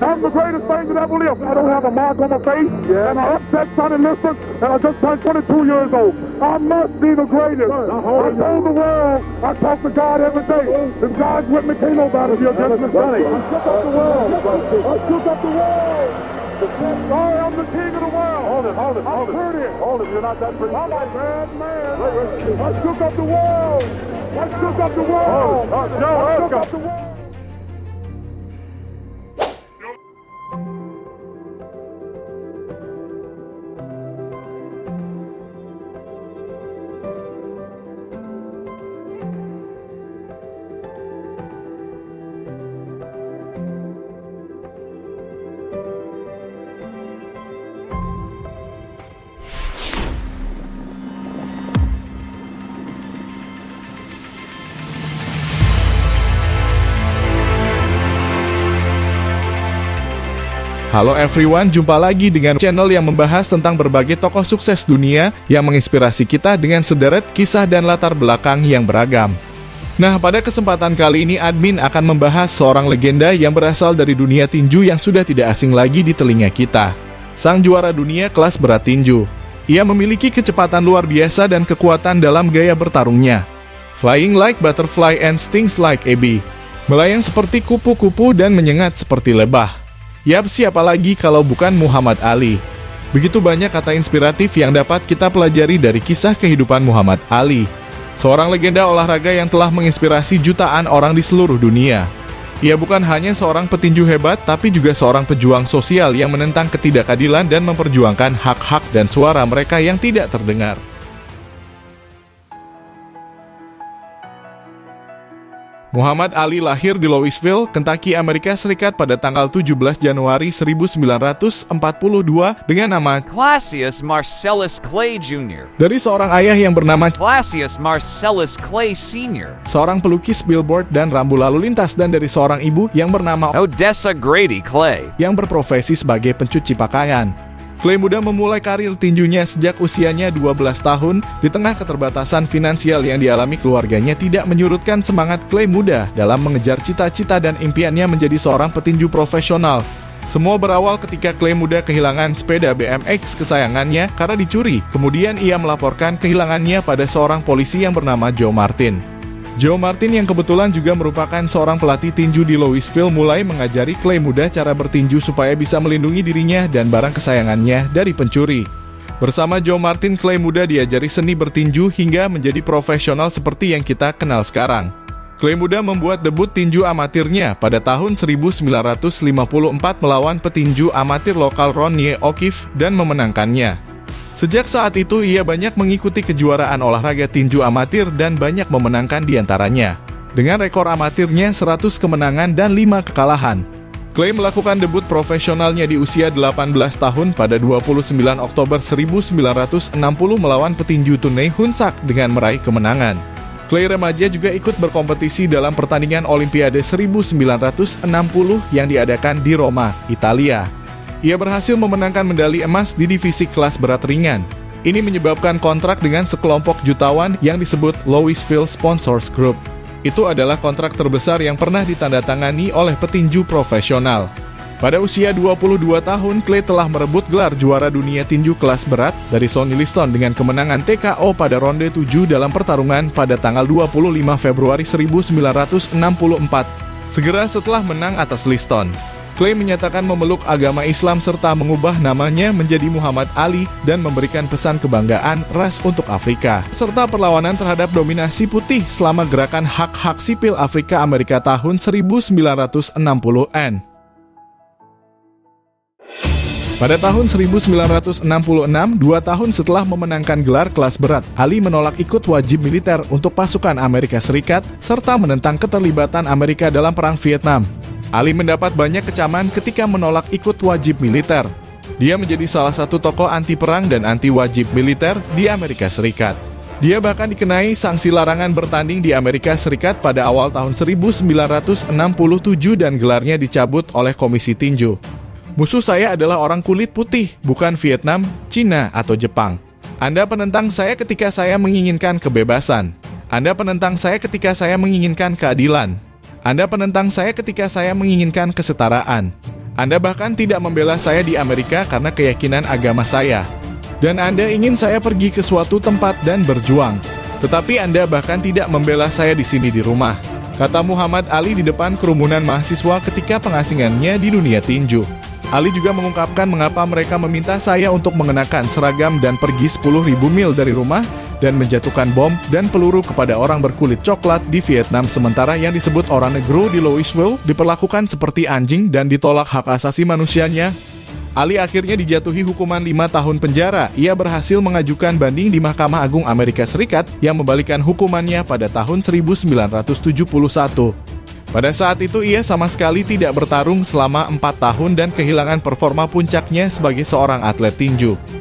I'm the greatest thing that ever lived. I don't have a mark on my face, and I upset Sonny Liston, and I just turned 22 years old. I must be the greatest. I told the world, I talk to God every day. If God's with me, can't nobody be against me. I shook up the world. I shook up the world. Sorry, I'm the king of the world. Hold it. I'm pretty. Hold it, you're not that pretty. I'm a bad man. I shook up the world. I shook up the world. I shook up the world. Halo everyone, jumpa lagi dengan channel yang membahas tentang berbagai tokoh sukses dunia yang menginspirasi kita dengan sederet kisah dan latar belakang yang beragam. Nah, pada kesempatan kali ini admin akan membahas seorang legenda yang berasal dari dunia tinju yang sudah tidak asing lagi di telinga kita. Sang juara dunia kelas berat tinju. Ia memiliki kecepatan luar biasa dan kekuatan dalam gaya bertarungnya. Flying like butterfly and stings like a bee. Melayang seperti kupu-kupu dan menyengat seperti lebah. Yap, siapa lagi kalau bukan Muhammad Ali? Begitu banyak kata inspiratif yang dapat kita pelajari dari kisah kehidupan Muhammad Ali. Seorang legenda olahraga yang telah menginspirasi jutaan orang di seluruh dunia. Ia bukan hanya seorang petinju hebat, tapi juga seorang pejuang sosial yang menentang ketidakadilan dan memperjuangkan hak-hak dan suara mereka yang tidak terdengar. Muhammad Ali lahir di Louisville, Kentucky, Amerika Serikat pada tanggal 17 Januari 1942 dengan nama Classius Marcellus Clay Jr. dari seorang ayah yang bernama Classius Marcellus Clay Sr. seorang pelukis billboard dan rambu lalu lintas, dan dari seorang ibu yang bernama Odessa Grady Clay. yang berprofesi sebagai pencuci pakaian. Clay muda memulai karir tinjunya sejak usianya 12 tahun. Di tengah keterbatasan finansial yang dialami keluarganya tidak menyurutkan semangat Clay muda dalam mengejar cita-cita dan impiannya menjadi seorang petinju profesional. Semua berawal ketika Clay muda kehilangan sepeda BMX kesayangannya karena dicuri. Kemudian ia melaporkan kehilangannya pada seorang polisi yang bernama Joe Martin. Joe Martin yang kebetulan juga merupakan seorang pelatih tinju di Louisville mulai mengajari Clay muda cara bertinju supaya bisa melindungi dirinya dan barang kesayangannya dari pencuri. Bersama Joe Martin, Clay muda diajari seni bertinju hingga menjadi profesional seperti yang kita kenal sekarang. Clay muda membuat debut tinju amatirnya pada tahun 1954 melawan petinju amatir lokal Ronnie O'Keefe dan memenangkannya. Sejak saat itu, ia banyak mengikuti kejuaraan olahraga tinju amatir dan banyak memenangkan diantaranya. Dengan rekor amatirnya 100 kemenangan dan 5 kekalahan. Clay melakukan debut profesionalnya di usia 18 tahun pada 29 Oktober 1960 melawan petinju Tune Hunsak dengan meraih kemenangan. Clay remaja juga ikut berkompetisi dalam pertandingan Olimpiade 1960 yang diadakan di Roma, Italia. Ia berhasil memenangkan medali emas di divisi kelas berat ringan. Ini menyebabkan kontrak dengan sekelompok jutawan yang disebut Louisville Sponsors Group. Itu adalah kontrak terbesar yang pernah ditandatangani oleh petinju profesional. Pada usia 22 tahun, Clay telah merebut gelar juara dunia tinju kelas berat dari Sonny Liston dengan kemenangan TKO pada ronde 7 dalam pertarungan pada tanggal 25 Februari 1964. Segera setelah menang atas Liston, Clay menyatakan memeluk agama Islam serta mengubah namanya menjadi Muhammad Ali dan memberikan pesan kebanggaan ras untuk Afrika, serta perlawanan terhadap dominasi putih selama gerakan hak-hak sipil Afrika Amerika tahun 1960-an. Pada tahun 1966, 2 tahun setelah memenangkan gelar kelas berat, Ali menolak ikut wajib militer untuk pasukan Amerika Serikat serta menentang keterlibatan Amerika dalam Perang Vietnam. Ali mendapat banyak kecaman ketika menolak ikut wajib militer. Dia menjadi salah satu tokoh anti-perang dan anti-wajib militer di Amerika Serikat. Dia bahkan dikenai sanksi larangan bertanding di Amerika Serikat pada awal tahun 1967 dan gelarnya dicabut oleh Komisi Tinju. Musuh saya adalah orang kulit putih, bukan Vietnam, Cina, atau Jepang. Anda penentang saya ketika saya menginginkan kebebasan. Anda penentang saya ketika saya menginginkan keadilan. Anda penentang saya ketika saya menginginkan kesetaraan. Anda bahkan tidak membela saya di Amerika karena keyakinan agama saya. Dan Anda ingin saya pergi ke suatu tempat dan berjuang. Tetapi Anda bahkan tidak membela saya di sini di rumah, kata Muhammad Ali di depan kerumunan mahasiswa ketika pengasingannya di dunia tinju. Ali juga mengungkapkan mengapa mereka meminta saya untuk mengenakan seragam dan pergi 10.000 mil dari rumah dan menjatuhkan bom dan peluru kepada orang berkulit coklat di Vietnam, sementara yang disebut orang negro di Louisville diperlakukan seperti anjing dan ditolak hak asasi manusianya. Ali akhirnya dijatuhi hukuman 5 tahun penjara. Ia berhasil mengajukan banding di Mahkamah Agung Amerika Serikat yang membalikan hukumannya pada tahun 1971. Pada saat itu ia sama sekali tidak bertarung selama 4 tahun dan kehilangan performa puncaknya sebagai seorang atlet tinju.